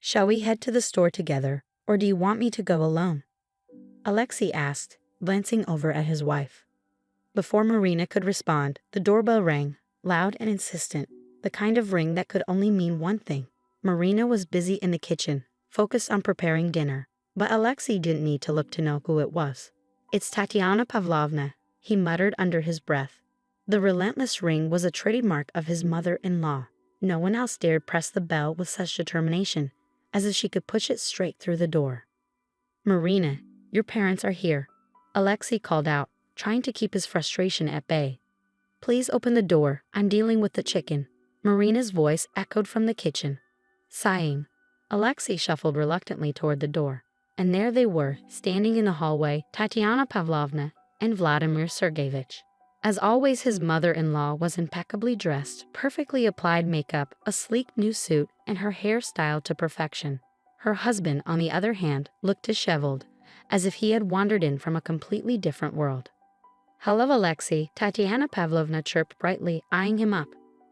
Shall we head to the store together, or do you want me to go alone? Alexei asked, glancing over at his wife. Before Marina could respond, the doorbell rang, loud and insistent, the kind of ring that could only mean one thing. Marina was busy in the kitchen, focused on preparing dinner, but Alexei didn't need to look to know who it was. "It's Tatiana Pavlovna," he muttered under his breath. The relentless ring was a trademark of his mother-in-law. No one else dared press the bell with such determination, as if she could push it straight through the door. "Marina, your parents are here," Alexei called out, trying to keep his frustration at bay. "Please open the door, I'm dealing with the chicken." Marina's voice echoed from the kitchen. Sighing, Alexei shuffled reluctantly toward the door, and there they were, standing in the hallway, Tatiana Pavlovna and Vladimir Sergeyevich. As always, his mother-in-law was impeccably dressed, perfectly applied makeup, a sleek new suit, and her hair styled to perfection. Her husband, on the other hand, looked disheveled, as if he had wandered in from a completely different world. "Hello, Alexei," Tatiana Pavlovna chirped brightly, eyeing him up.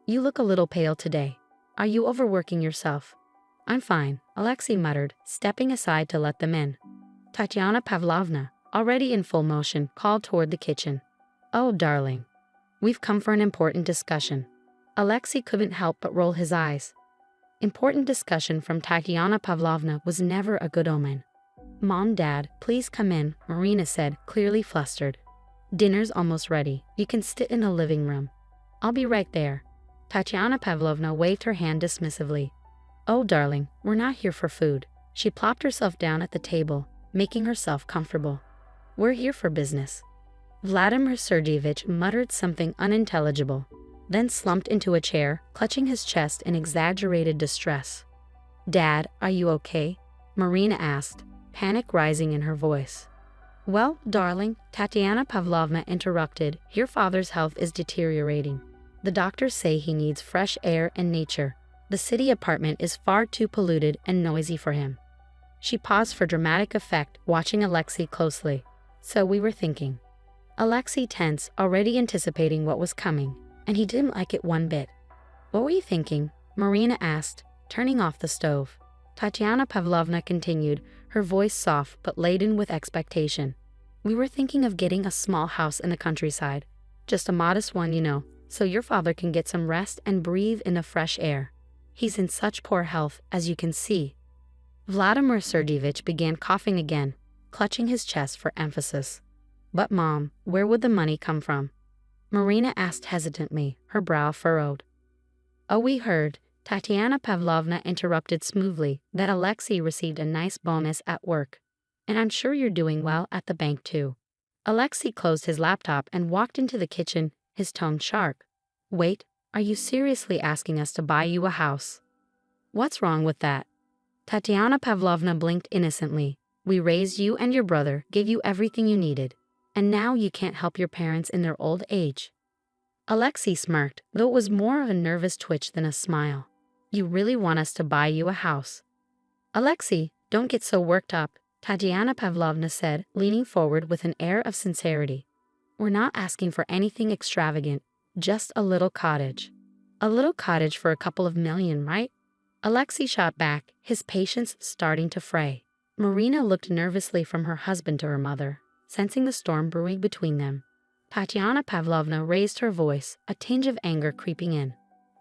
"You look a little pale today. Are you overworking yourself?" "I'm fine," Alexei muttered, stepping aside to let them in. Tatiana Pavlovna, already in full motion, called toward the kitchen. "Oh, darling. We've come for an important discussion." Alexei couldn't help but roll his eyes. Important discussion from Tatiana Pavlovna was never a good omen. "Mom, Dad, please come in," Marina said, clearly flustered. "Dinner's almost ready. You can sit in the living room." "I'll be right there." Tatiana Pavlovna waved her hand dismissively. "Oh, darling, we're not here for food." She plopped herself down at the table, making herself comfortable. "We're here for business." Vladimir Sergeyevich muttered something unintelligible, then slumped into a chair, clutching his chest in exaggerated distress. "Dad, are you okay?" Marina asked, panic rising in her voice. "Well, darling," Tatiana Pavlovna interrupted, "your father's health is deteriorating. The doctors say he needs fresh air and nature. The city apartment is far too polluted and noisy for him." She paused for dramatic effect, watching Alexei closely. "So we were thinking." Alexei tense, already anticipating what was coming, and he didn't like it one bit. "What were you thinking?" Marina asked, turning off the stove. Tatiana Pavlovna continued, her voice soft but laden with expectation. "We were thinking of getting a small house in the countryside. Just a modest one, you know, so your father can get some rest and breathe in the fresh air. He's in such poor health, as you can see." Vladimir Sergeyevich began coughing again, clutching his chest for emphasis. "But Mom, where would the money come from?" Marina asked hesitantly, her brow furrowed. "Oh, we heard," Tatiana Pavlovna interrupted smoothly, "that Alexei received a nice bonus at work. And I'm sure you're doing well at the bank too." Alexei closed his laptop and walked into the kitchen, his tone sharp. "Wait, are you seriously asking us to buy you a house?" "What's wrong with that?" Tatiana Pavlovna blinked innocently. "We raised you and your brother, gave you everything you needed. And now you can't help your parents in their old age." Alexei smirked, though it was more of a nervous twitch than a smile. "You really want us to buy you a house?" "Alexei, don't get so worked up," Tatiana Pavlovna said, leaning forward with an air of sincerity. "We're not asking for anything extravagant, just a little cottage." "A little cottage for a couple of million, right?" Alexei shot back, his patience starting to fray. Marina looked nervously from her husband to her mother, sensing the storm brewing between them. Tatiana Pavlovna raised her voice, a tinge of anger creeping in.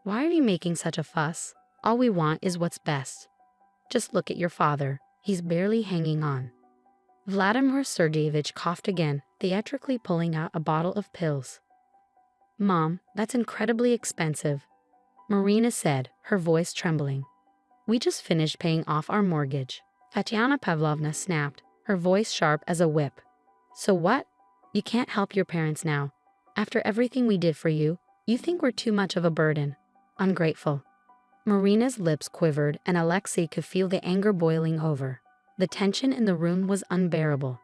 "Why are you making such a fuss? All we want is what's best. Just look at your father, he's barely hanging on." Vladimir Sergeyevich coughed again, theatrically pulling out a bottle of pills. "Mom, that's incredibly expensive," Marina said, her voice trembling. "We just finished paying off our mortgage," Tatiana Pavlovna snapped, her voice sharp as a whip. "So what? You can't help your parents now. After everything we did for you, you think we're too much of a burden. Ungrateful." Marina's lips quivered, and Alexei could feel the anger boiling over. The tension in the room was unbearable.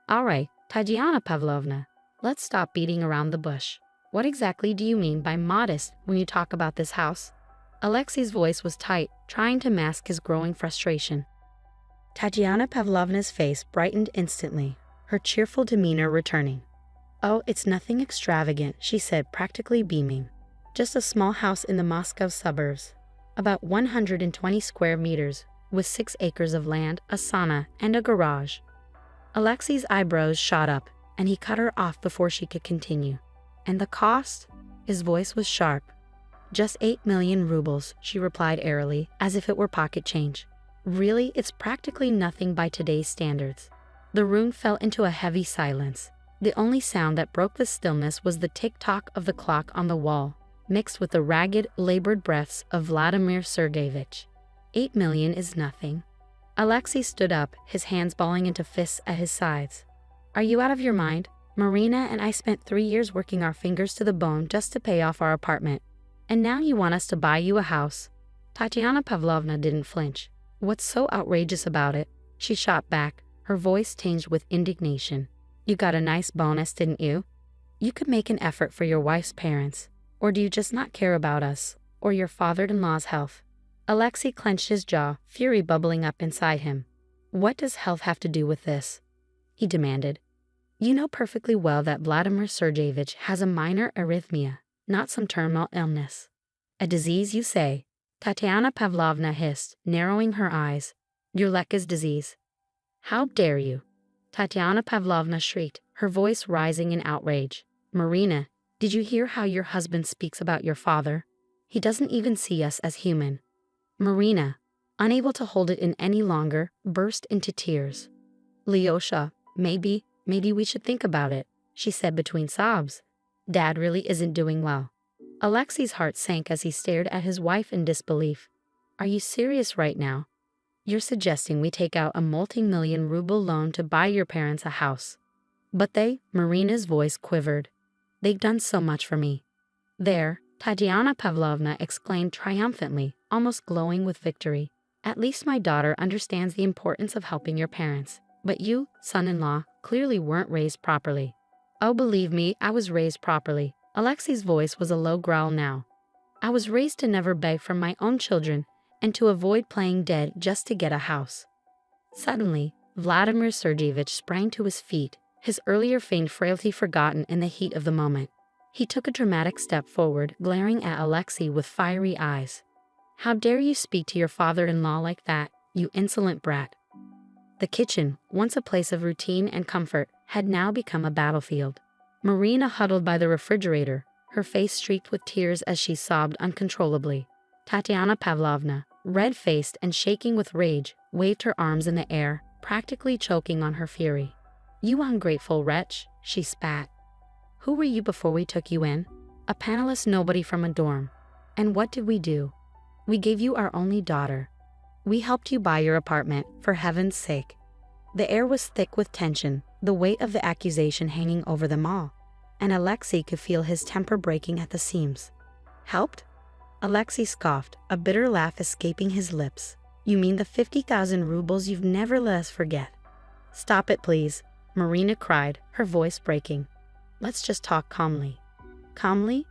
"All right, Tatiana Pavlovna, let's stop beating around the bush. What exactly do you mean by modest when you talk about this house?" Alexei's voice was tight, trying to mask his growing frustration. Tatiana Pavlovna's face brightened instantly, her cheerful demeanor returning. "Oh, it's nothing extravagant," she said, practically beaming. "Just a small house in the Moscow suburbs. About 120 square meters, with 6 acres of land, a sauna, and a garage. Alexei's eyebrows shot up, and he cut her off before she could continue. And the cost? His voice was sharp. Just 8 million rubles, she replied airily, as if it were pocket change. Really, it's practically nothing by today's standards. The room fell into a heavy silence. The only sound that broke the stillness was the tick-tock of the clock on the wall, mixed with the ragged, labored breaths of Vladimir Sergeyevich. 8 million is nothing. Alexei stood up, his hands balling into fists at his sides. Are you out of your mind? Marina and I spent 3 years working our fingers to the bone just to pay off our apartment. And now you want us to buy you a house? Tatiana Pavlovna didn't flinch. What's so outrageous about it? She shot back, her voice tinged with indignation. You got a nice bonus, didn't you? You could make an effort for your wife's parents. Or do you just not care about us, or your father-in-law's health? Alexei clenched his jaw, fury bubbling up inside him. What does health have to do with this? He demanded. You know perfectly well that Vladimir Sergeyevich has a minor arrhythmia, not some terminal illness. A disease, you say? Tatiana Pavlovna hissed, narrowing her eyes. Your Lekka's disease. How dare you? Tatiana Pavlovna shrieked, her voice rising in outrage. Marina, did you hear how your husband speaks about your father? He doesn't even see us as human. Marina, unable to hold it in any longer, burst into tears. Lyosha, maybe we should think about it, she said between sobs. Dad really isn't doing well. Alexei's heart sank as he stared at his wife in disbelief. Are you serious right now? You're suggesting we take out a multi-million ruble loan to buy your parents a house. But Marina's voice quivered. They've done so much for me. There, Tatiana Pavlovna exclaimed triumphantly, almost glowing with victory. At least my daughter understands the importance of helping your parents. But you, son-in-law, clearly weren't raised properly. Oh, believe me, I was raised properly. Alexei's voice was a low growl now. I was raised to never beg from my own children and to avoid playing dead just to get a house. Suddenly, Vladimir Sergeyevich sprang to his feet, his earlier feigned frailty forgotten in the heat of the moment. He took a dramatic step forward, glaring at Alexei with fiery eyes. How dare you speak to your father-in-law like that, you insolent brat? The kitchen, once a place of routine and comfort, had now become a battlefield. Marina huddled by the refrigerator, her face streaked with tears as she sobbed uncontrollably. Tatiana Pavlovna, red-faced and shaking with rage, waved her arms in the air, practically choking on her fury. You ungrateful wretch, she spat. Who were you before we took you in? A penniless nobody from a dorm. And what did we do? We gave you our only daughter. We helped you buy your apartment, for heaven's sake. The air was thick with tension, the weight of the accusation hanging over them all, and Alexei could feel his temper breaking at the seams. Helped? Alexei scoffed, a bitter laugh escaping his lips. You mean the 50,000 rubles you've never let us forget? Stop it, please, Marina cried, her voice breaking. Let's just talk calmly. Calmly?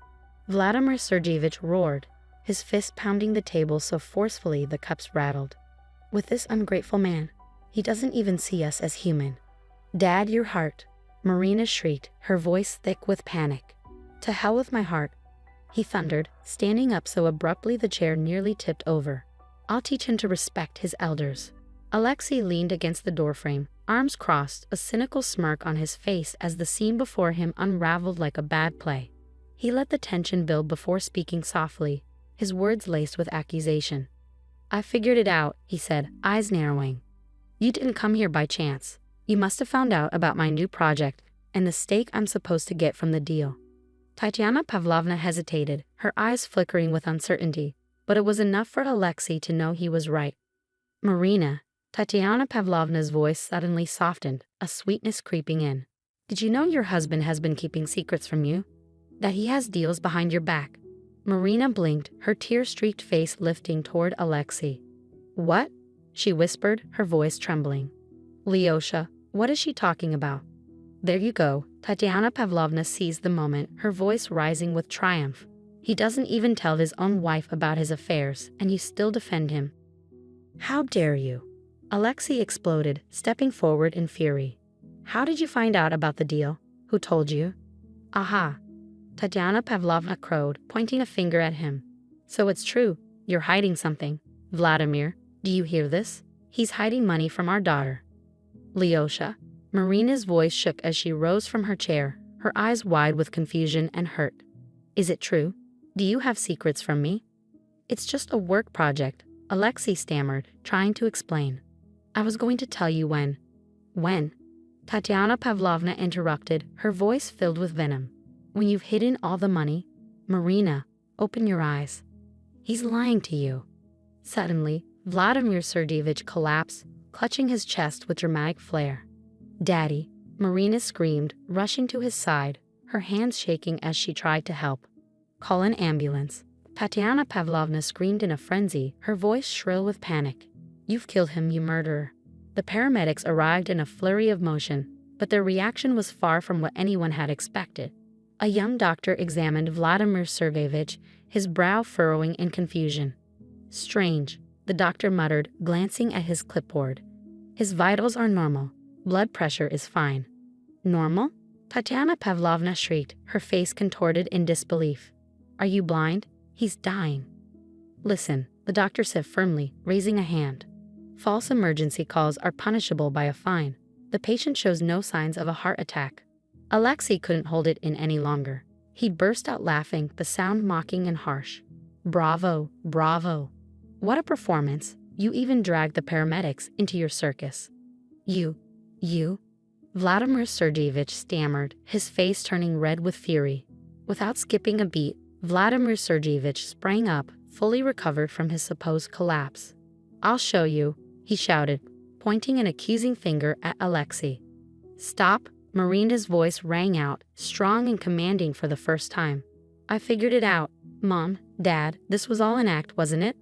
Vladimir Sergeyevich roared, his fist pounding the table so forcefully the cups rattled. With this ungrateful man, he doesn't even see us as human. Dad, your heart, Marina shrieked, her voice thick with panic. To hell with my heart, he thundered, standing up so abruptly the chair nearly tipped over. I'll teach him to respect his elders. Alexei leaned against the doorframe, arms crossed, a cynical smirk on his face as the scene before him unraveled like a bad play. He let the tension build before speaking softly, his words laced with accusation. I figured it out, he said, eyes narrowing. You didn't come here by chance. You must have found out about my new project and the stake I'm supposed to get from the deal. Tatiana Pavlovna hesitated, her eyes flickering with uncertainty, but it was enough for Alexei to know he was right. Marina, Tatiana Pavlovna's voice suddenly softened, a sweetness creeping in. Did you know your husband has been keeping secrets from you? That he has deals behind your back? Marina blinked, her tear-streaked face lifting toward Alexei. What? She whispered, her voice trembling. Lyosha, what is she talking about? There you go, Tatiana Pavlovna seized the moment, her voice rising with triumph. He doesn't even tell his own wife about his affairs, and you still defend him. How dare you? Alexei exploded, stepping forward in fury. How did you find out about the deal? Who told you? Aha! Tatiana Pavlovna crowed, pointing a finger at him. So it's true, you're hiding something, Vladimir. Do you hear this? He's hiding money from our daughter. Lyosha. Marina's voice shook as she rose from her chair, her eyes wide with confusion and hurt. Is it true? Do you have secrets from me? It's just a work project, Alexei stammered, trying to explain. I was going to tell you when. When? Tatiana Pavlovna interrupted, her voice filled with venom. When you've hidden all the money? Marina, open your eyes. He's lying to you. Suddenly, Vladimir Sergeyevich collapsed, clutching his chest with dramatic flair. Daddy, Marina screamed, rushing to his side, her hands shaking as she tried to help. Call an ambulance. Tatiana Pavlovna screamed in a frenzy, her voice shrill with panic. You've killed him, you murderer. The paramedics arrived in a flurry of motion, but their reaction was far from what anyone had expected. A young doctor examined Vladimir Sergeyevich, his brow furrowing in confusion. Strange, the doctor muttered, glancing at his clipboard. His vitals are normal. Blood pressure is fine. Normal? Tatiana Pavlovna shrieked, her face contorted in disbelief. Are you blind? He's dying. Listen, the doctor said firmly, raising a hand. False emergency calls are punishable by a fine. The patient shows no signs of a heart attack. Alexei couldn't hold it in any longer. He burst out laughing, the sound mocking and harsh. Bravo, bravo. What a performance. You even dragged the paramedics into your circus. You? Vladimir Sergeyevich stammered, his face turning red with fury. Without skipping a beat, Vladimir Sergeyevich sprang up, fully recovered from his supposed collapse. I'll show you, he shouted, pointing an accusing finger at Alexei. Stop, Marina's voice rang out, strong and commanding for the first time. I figured it out. Mom, Dad, this was all an act, wasn't it?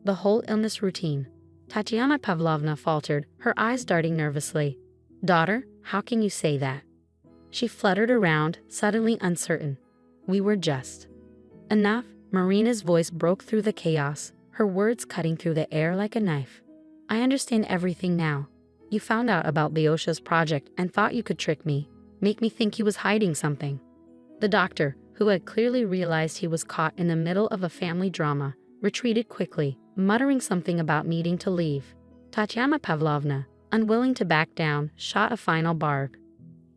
The whole illness routine. Tatiana Pavlovna faltered, her eyes darting nervously. Daughter, how can you say that? She fluttered around, suddenly uncertain. We were just. Enough, Marina's voice broke through the chaos, her words cutting through the air like a knife. I understand everything now. You found out about Lyosha's project and thought you could trick me, make me think he was hiding something. The doctor, who had clearly realized he was caught in the middle of a family drama, retreated quickly, muttering something about needing to leave. Tatiana Pavlovna, unwilling to back down, shot a final barb.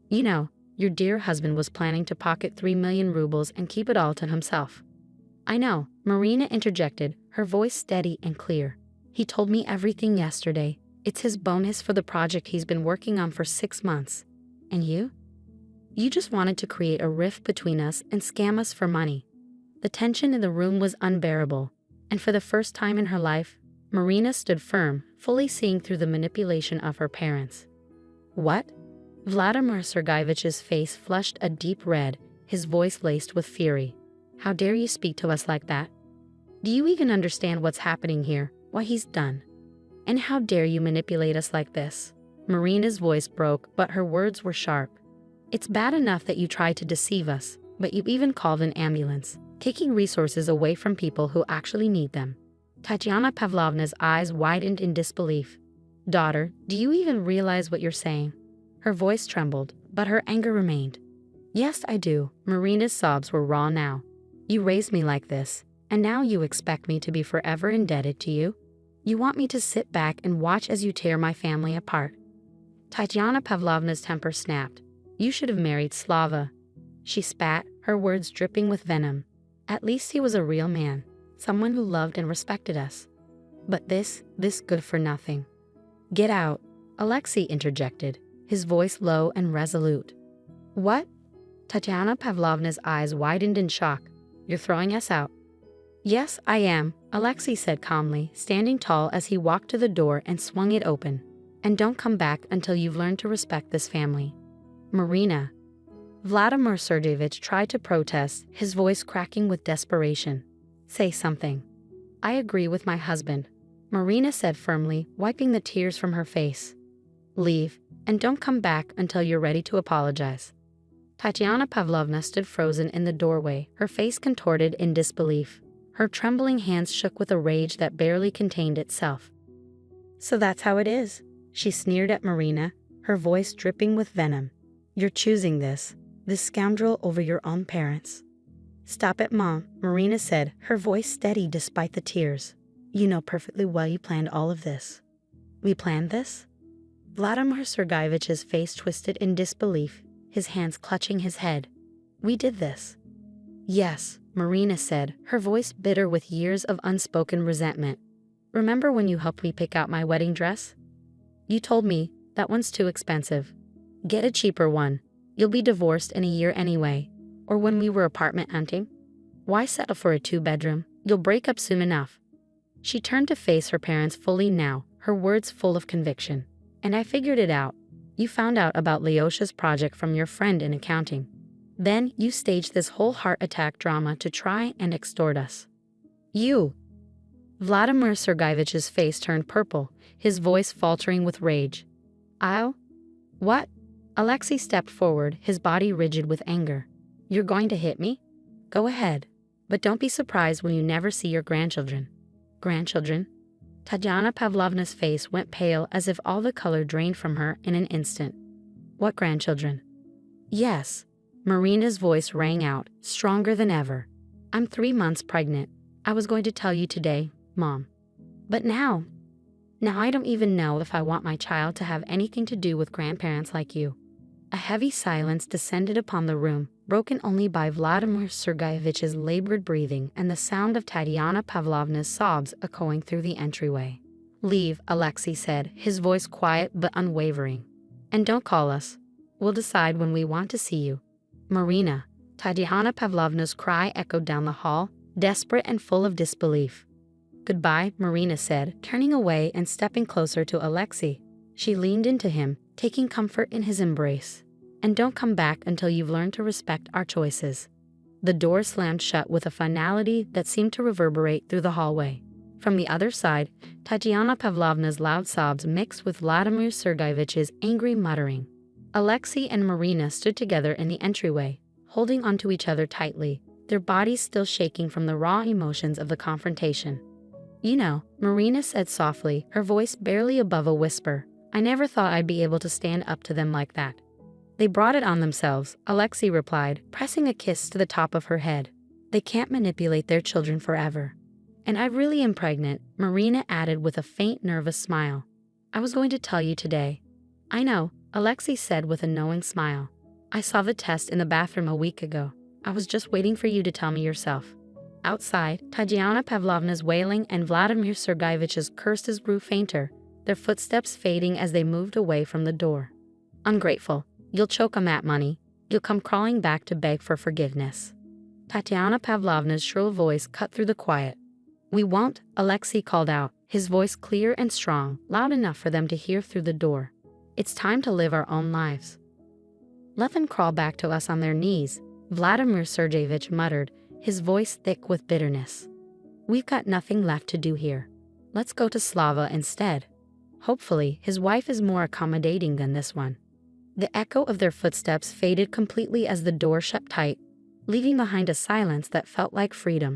You know, your dear husband was planning to pocket 3 million rubles and keep it all to himself. I know, Marina interjected, her voice steady and clear. He told me everything yesterday. It's his bonus for the project he's been working on for 6 months. And you? You just wanted to create a rift between us and scam us for money. The tension in the room was unbearable, and for the first time in her life, Marina stood firm, fully seeing through the manipulation of her parents. What? Vladimir Sergeyevich's face flushed a deep red, his voice laced with fury. How dare you speak to us like that? Do you even understand what's happening here, what he's done? And how dare you manipulate us like this? Marina's voice broke, but her words were sharp. It's bad enough that you tried to deceive us, but you even called an ambulance, taking resources away from people who actually need them. Tatiana Pavlovna's eyes widened in disbelief. Daughter, do you even realize what you're saying? Her voice trembled, but her anger remained. Yes, I do. Marina's sobs were raw now. You raised me like this, and now you expect me to be forever indebted to you? You want me to sit back and watch as you tear my family apart? Tatiana Pavlovna's temper snapped. You should have married Slava. She spat, her words dripping with venom. At least he was a real man, someone who loved and respected us. But this good for nothing. Get out, Alexei interjected, his voice low and resolute. What? Tatiana Pavlovna's eyes widened in shock. You're throwing us out. Yes, I am, Alexei said calmly, standing tall as he walked to the door and swung it open. And don't come back until you've learned to respect this family. Marina. Vladimir Sergeyevich tried to protest, his voice cracking with desperation. Say something. I agree with my husband, Marina said firmly, wiping the tears from her face. Leave, and don't come back until you're ready to apologize. Tatiana Pavlovna stood frozen in the doorway, her face contorted in disbelief. Her trembling hands shook with a rage that barely contained itself. So that's how it is, she sneered at Marina, her voice dripping with venom. You're choosing this scoundrel over your own parents. Stop it, Mom, Marina said, her voice steady despite the tears. You know perfectly well you planned all of this. We planned this? Vladimir Sergeyevich's face twisted in disbelief, his hands clutching his head. We did this. Yes, Marina said, her voice bitter with years of unspoken resentment. Remember when you helped me pick out my wedding dress? You told me, that one's too expensive. Get a cheaper one. You'll be divorced in a year anyway. Or when we were apartment hunting? Why settle for a 2-bedroom? You'll break up soon enough. She turned to face her parents fully now, her words full of conviction. And I figured it out. You found out about Lyosha's project from your friend in accounting. Then you staged this whole heart attack drama to try and extort us. You! Vladimir Sergeyevich's face turned purple, his voice faltering with rage. I'll? What? Alexei stepped forward, his body rigid with anger. You're going to hit me? Go ahead. But don't be surprised when you never see your grandchildren. Grandchildren? Tatiana Pavlovna's face went pale as if all the color drained from her in an instant. What grandchildren? Yes. Marina's voice rang out, stronger than ever. I'm 3 months pregnant. I was going to tell you today, Mom. But now I don't even know if I want my child to have anything to do with grandparents like you. A heavy silence descended upon the room, broken only by Vladimir Sergeyevich's labored breathing and the sound of Tatiana Pavlovna's sobs echoing through the entryway. Leave, Alexei said, his voice quiet but unwavering. And don't call us. We'll decide when we want to see you. Marina, Tatiana Pavlovna's cry echoed down the hall, desperate and full of disbelief. Goodbye, Marina said, turning away and stepping closer to Alexei. She leaned into him, taking comfort in his embrace. And don't come back until you've learned to respect our choices. The door slammed shut with a finality that seemed to reverberate through the hallway. From the other side, Tatiana Pavlovna's loud sobs mixed with Vladimir Sergeyevich's angry muttering. Alexei and Marina stood together in the entryway, holding onto each other tightly, their bodies still shaking from the raw emotions of the confrontation. You know, Marina said softly, her voice barely above a whisper, I never thought I'd be able to stand up to them like that. They brought it on themselves, Alexei replied, pressing a kiss to the top of her head. They can't manipulate their children forever. And I really am pregnant, Marina added with a faint nervous smile. I was going to tell you today. I know, Alexei said with a knowing smile. I saw the test in the bathroom a week ago. I was just waiting for you to tell me yourself. Outside, Tatiana Pavlovna's wailing and Vladimir Sergeyevich's curses grew fainter, their footsteps fading as they moved away from the door. Ungrateful. You'll choke on that money. You'll come crawling back to beg for forgiveness. Tatiana Pavlovna's shrill voice cut through the quiet. We won't, Alexei called out, his voice clear and strong, loud enough for them to hear through the door. It's time to live our own lives. Let them crawl back to us on their knees, Vladimir Sergeyevich muttered, his voice thick with bitterness. We've got nothing left to do here. Let's go to Slava instead. Hopefully, his wife is more accommodating than this one. The echo of their footsteps faded completely as the door shut tight, leaving behind a silence that felt like freedom.